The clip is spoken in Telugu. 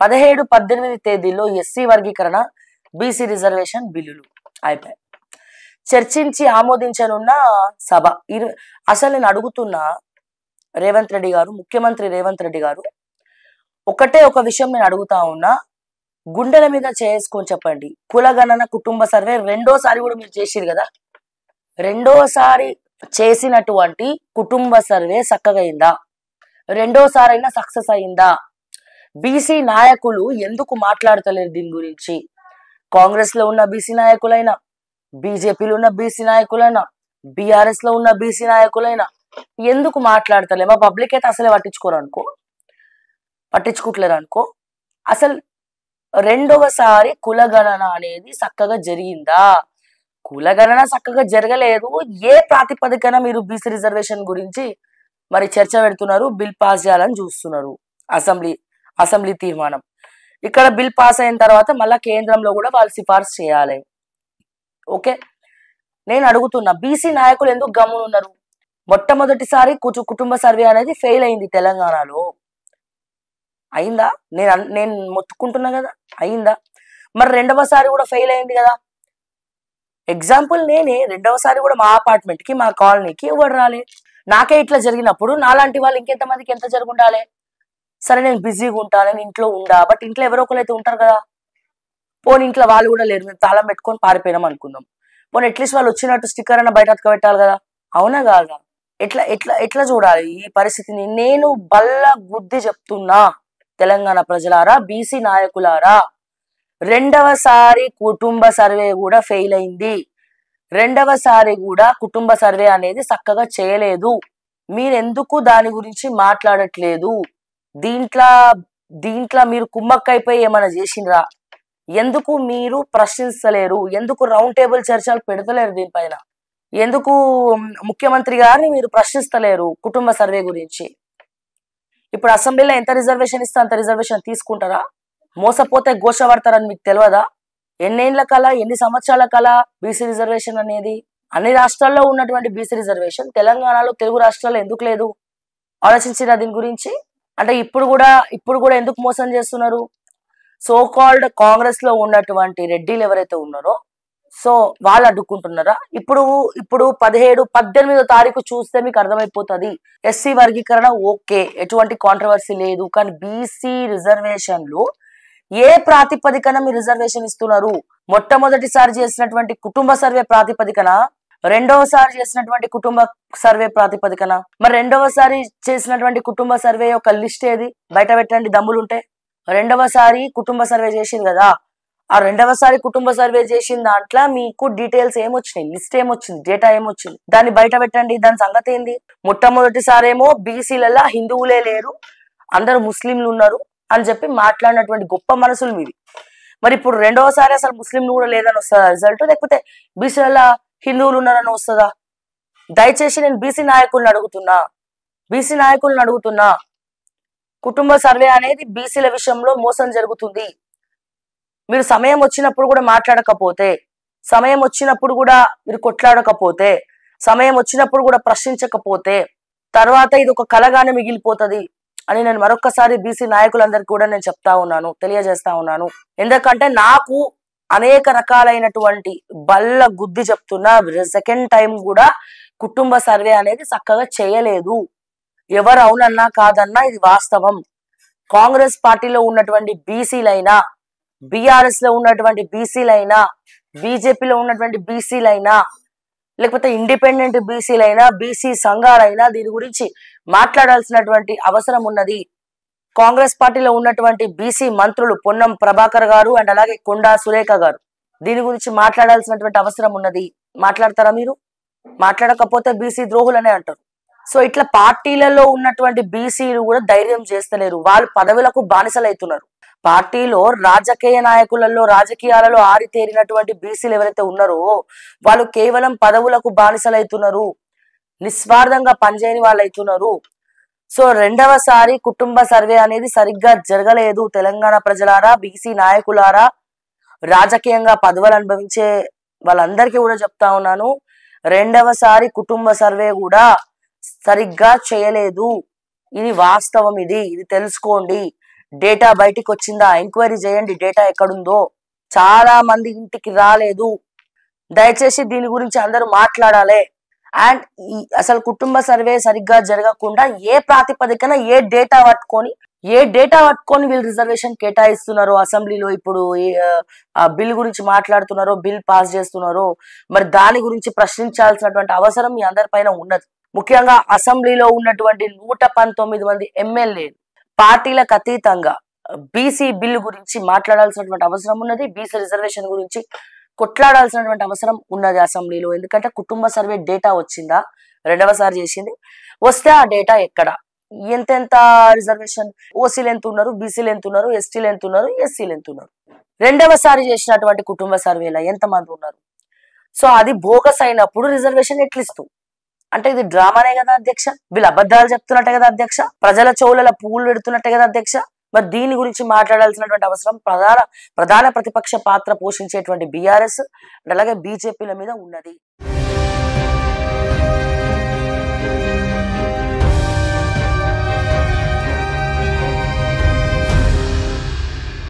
17-18 తేదీల్లో ఎస్సీ వర్గీకరణ బీసీ రిజర్వేషన్ బిల్లులు అయిపోయాయి. చర్చించి ఆమోదించనున్న సభ. అసలు నేను అడుగుతున్నా రేవంత్ రెడ్డి గారు, ముఖ్యమంత్రి రేవంత్ రెడ్డి గారు, ఒకటే ఒక విషయం నేను అడుగుతా ఉన్నా, గుండెల మీద చేసుకొని చెప్పండి. కులగణన కుటుంబ సర్వే రెండోసారి కూడా మీరు చేసిరు కదా, రెండోసారి చేసినటువంటి కుటుంబ సర్వే చక్కగా అయిందా? రెండోసారి అయినా సక్సెస్ అయిందా? బీసీ నాయకులు ఎందుకు మాట్లాడతలేరు దీని గురించి? కాంగ్రెస్ లో ఉన్న బీసీ నాయకులైనా, బీజేపీలో ఉన్న బీసీ నాయకులైనా, బీఆర్ఎస్ లో ఉన్న బీసీ నాయకులైనా ఎందుకు మాట్లాడతలే? మా పబ్లిక్ అయితే అసలే పట్టించుకోవట్లేరు అనుకో. అసలు రెండవసారి కులగణన అనేది చక్కగా జరిగిందా? కులగణన చక్కగా జరగలేదు. ఏ ప్రాతిపదికన మీరు బీసీ రిజర్వేషన్ గురించి మరి చర్చ పెడుతున్నారు, బిల్ పాస్ చేయాలని చూస్తున్నారు? అసెంబ్లీ తీర్మానం. ఇక్కడ బిల్ పాస్ అయిన తర్వాత మళ్ళా కేంద్రంలో కూడా వాళ్ళు సిఫార్సు చేయాలి. ఓకే, నేను అడుగుతున్నా, బీసీ నాయకులు ఎందుకు గమ్మునున్నారు? మొట్టమొదటిసారి కుటుంబ సర్వే అనేది ఫెయిల్ అయింది తెలంగాణలో. అయిందా? నేను మొత్తుకుంటున్నా కదా, అయిందా? మరి రెండవసారి కూడా ఫెయిల్ అయింది కదా. ఎగ్జాంపుల్ నేనే, రెండవసారి కూడా మా అపార్ట్మెంట్ కి, మా కాలనీకి ఎవరు రాలే. నాకే ఇట్లా జరిగినప్పుడు నాలాంటి వాళ్ళు ఇంకెంతమందికి ఎంత జరుగుండాలి? సరే, నేను బిజీగా ఉంటాను, నేను ఇంట్లో ఉండా, బట్ ఇంట్లో ఎవరో ఒకరు అయితే ఉంటారు కదా. పోనీ ఇంట్లో వాళ్ళు కూడా లేరు, మేము తాళం పెట్టుకొని పారిపోయినాం అనుకుందాం. పోనీ అట్లీస్ట్ వాళ్ళు వచ్చినట్టు స్టిక్కర్ అన్న బయట అతకబెట్టాలి కదా, అవునా కాదా? ఎట్లా చూడాలి ఈ పరిస్థితిని? నేను బల్ల గుద్ది చెప్తున్నా, తెలంగాణ ప్రజలారా, బీసీ నాయకులారా, రెండవసారి కుటుంబ సర్వే కూడా ఫెయిల్ అయింది. రెండవసారి కూడా కుటుంబ సర్వే అనేది చక్కగా చేయలేదు. మీరెందుకు దాని గురించి మాట్లాడట్లేదు? దీంట్లో మీరు కుమ్మక్కైపోయి ఏమైనా చేసిండ్రా? ఎందుకు మీరు ప్రశ్నిస్తలేరు? ఎందుకు రౌండ్ టేబుల్ చర్చలు పెడతలేరు దీనిపైన? ఎందుకు ముఖ్యమంత్రి గారిని మీరు ప్రశ్నిస్తలేరు కుటుంబ సర్వే గురించి? ఇప్పుడు అసెంబ్లీలో ఎంత రిజర్వేషన్ ఇస్తే అంత రిజర్వేషన్ తీసుకుంటారా? మోసపోతే ఘోష పడతారని మీకు తెలియదా? ఎన్నేళ్ల కల, ఎన్ని సంవత్సరాల కల బీసీ రిజర్వేషన్ అనేది? అన్ని రాష్ట్రాల్లో ఉన్నటువంటి బీసీ రిజర్వేషన్ తెలంగాణలో, తెలుగు రాష్ట్రాల్లో ఎందుకు లేదు? ఆలోచించిరా దీని గురించి? అంటే ఇప్పుడు కూడా ఎందుకు మోసం చేస్తున్నారు? సో కాల్డ్ కాంగ్రెస్ లో ఉన్నటువంటి రెడ్డిలు ఎవరైతే ఉన్నారో, సో వాళ్ళు అడ్డుకుంటున్నారా? ఇప్పుడు 17-18 తారీఖు చూస్తే మీకు అర్థమైపోతుంది. ఎస్సీ వర్గీకరణ ఓకే, ఎటువంటి కాంట్రవర్సీ లేదు. కానీ బీసీ రిజర్వేషన్లు ఏ ప్రాతిపదికన మీరు రిజర్వేషన్ ఇస్తున్నారు? మొట్టమొదటిసారి చేసినటువంటి కుటుంబ సర్వే ప్రాతిపదికన, రెండవసారి చేసినటువంటి కుటుంబ సర్వే ప్రాతిపదికన? మరి రెండవసారి చేసినటువంటి కుటుంబ సర్వే యొక్క లిస్ట్ ఏది? బయట పెట్టండి దమ్ములుంటే. రెండవసారి కుటుంబ సర్వే చేసింది కదా, ఆ రెండవసారి కుటుంబ సర్వే చేసిన దాంట్లో మీకు డీటెయిల్స్ ఏమొచ్చినాయి, లిస్ట్ ఏమొచ్చింది, డేటా ఏమొచ్చింది? దాన్ని బయట పెట్టండి. దాని సంగతి ఏంది? మొట్టమొదటిసారి ఏమో బీసీలలో హిందువులే లేరు, అందరు ముస్లింలు ఉన్నారు అని చెప్పి మాట్లాడినటువంటి గొప్ప మనసులు మీవి. మరి ఇప్పుడు రెండవసారి అసలు ముస్లింలు కూడా లేదని వస్తుందా రిజల్ట్? లేకపోతే బీసీలలో హిందువులు ఉన్నారని వస్తుందా? దయచేసి నేను బీసీ నాయకులను అడుగుతున్నా, కుటుంబ సర్వే అనేది బీసీల విషయంలో మోసం జరుగుతుంది. మీరు సమయం వచ్చినప్పుడు కూడా మాట్లాడకపోతే, సమయం వచ్చినప్పుడు కూడా మీరు కొట్లాడకపోతే, సమయం వచ్చినప్పుడు కూడా ప్రశ్నించకపోతే, తర్వాత ఇది ఒక కలగానే మిగిలిపోతుంది అని నేను మరొకసారి బీసీ నాయకులందరికీ కూడా నేను తెలియజేస్తా ఉన్నాను. ఎందుకంటే నాకు అనేక రకాలైనటువంటి బల్ల గుద్ది చెప్తున్నా, సెకండ్ టైం కూడా కుటుంబ సర్వే అనేది చక్కగా చేయలేదు. ఎవరు అవునన్నా కాదన్నా ఇది వాస్తవం. కాంగ్రెస్ పార్టీలో ఉన్నటువంటి బీసీలైనా, బీఆర్ఎస్ లో ఉన్నటువంటి బీసీలైనా, బీజేపీలో ఉన్నటువంటి బీసీలైనా, లేకపోతే ఇండిపెండెంట్ బీసీలైనా, బీసీ సంఘాలైనా దీని గురించి మాట్లాడాల్సినటువంటి అవసరం ఉన్నది. కాంగ్రెస్ పార్టీలో ఉన్నటువంటి బీసీ మంత్రులు పొన్నం ప్రభాకర్ గారు అండ్ అలాగే కొండా సురేఖ గారు దీని గురించి మాట్లాడాల్సినటువంటి అవసరం ఉన్నది. మాట్లాడతారా మీరు? మాట్లాడకపోతే బీసీ ద్రోహులనే అంటారు. సో ఇట్లా పార్టీలలో ఉన్నటువంటి బీసీలు కూడా ధైర్యం చేస్తలేరు. వాళ్ళు పదవులకు బానిసలైతున్నారు. పార్టీలో రాజకీయ నాయకులలో, రాజకీయాలలో ఆరితేరినటువంటి బీసీలు ఎవరైతే ఉన్నారో వాళ్ళు కేవలం పదవులకు బానిసలైతున్నారు, నిస్వార్థంగా పనిచేయని వాళ్ళు అవుతున్నారు. సో రెండవసారి కుటుంబ సర్వే అనేది సరిగ్గా జరగలేదు. తెలంగాణ ప్రజలారా, బీసీ నాయకులారా, రాజకీయంగా పదవులు అనుభవించే వాళ్ళందరికీ కూడా చెప్తా ఉన్నాను, రెండవసారి కుటుంబ సర్వే కూడా సరిగ్గా చేయలేదు. ఇది వాస్తవం, ఇది తెలుసుకోండి. డేటా బయటికి వచ్చిందా, ఎంక్వైరీ చేయండి, డేటా ఎక్కడుందో. చాలా మంది ఇంటికి రాలేదు. దయచేసి దీని గురించి అందరూ మాట్లాడాలి. అండ్ అసలు కుటుంబ సర్వే సరిగ్గా జరగకుండా ఏ ప్రాతిపదికన ఏ డేటా పట్టుకొని వీళ్ళు రిజర్వేషన్ కేటాయిస్తున్నారో, అసెంబ్లీలో ఇప్పుడు బిల్ గురించి మాట్లాడుతున్నారో, బిల్ పాస్ చేస్తున్నారో, మరి దాని గురించి ప్రశ్నించాల్సినటువంటి అవసరం మీ అందరిపైన ఉన్నది. ముఖ్యంగా అసెంబ్లీలో ఉన్నటువంటి 119 మంది ఎమ్మెల్యేలు పార్టీలకు అతీతంగా బీసీ బిల్లు గురించి మాట్లాడాల్సినటువంటి అవసరం ఉన్నది. బీసీ రిజర్వేషన్ గురించి కొట్లాడాల్సినటువంటి అవసరం ఉన్నది అసెంబ్లీలో. ఎందుకంటే కుటుంబ సర్వే డేటా వచ్చిందా, రెండవసారి చేసింది, వస్తే ఆ డేటా ఎక్కడ, ఎంతెంత రిజర్వేషన్, ఓసీలు ఎంత ఉన్నారు, బీసీలు ఎంత ఉన్నారు, ఎస్టీలు ఎంత ఉన్నారు, ఎస్సీలు ఎంత ఉన్నారు, రెండవసారి చేసినటువంటి కుటుంబ సర్వేలో ఎంతమంది ఉన్నారు. సో అది బోగస్ అయినప్పుడు రిజర్వేషన్ ఎట్లిస్తూ అంటే ఇది డ్రామానే కదా అధ్యక్ష. వీళ్ళు అబద్ధాలు చెప్తున్నట్టే కదా అధ్యక్ష. ప్రజల చెవులలో పువ్వులు పెడుతున్నట్టే కదా అధ్యక్ష. మరి దీని గురించి మాట్లాడాల్సినటువంటి అవసరం ప్రధాన ప్రతిపక్ష పాత్ర పోషించేటువంటి బీఆర్ఎస్ అలాగే బీజేపీల మీద ఉన్నది.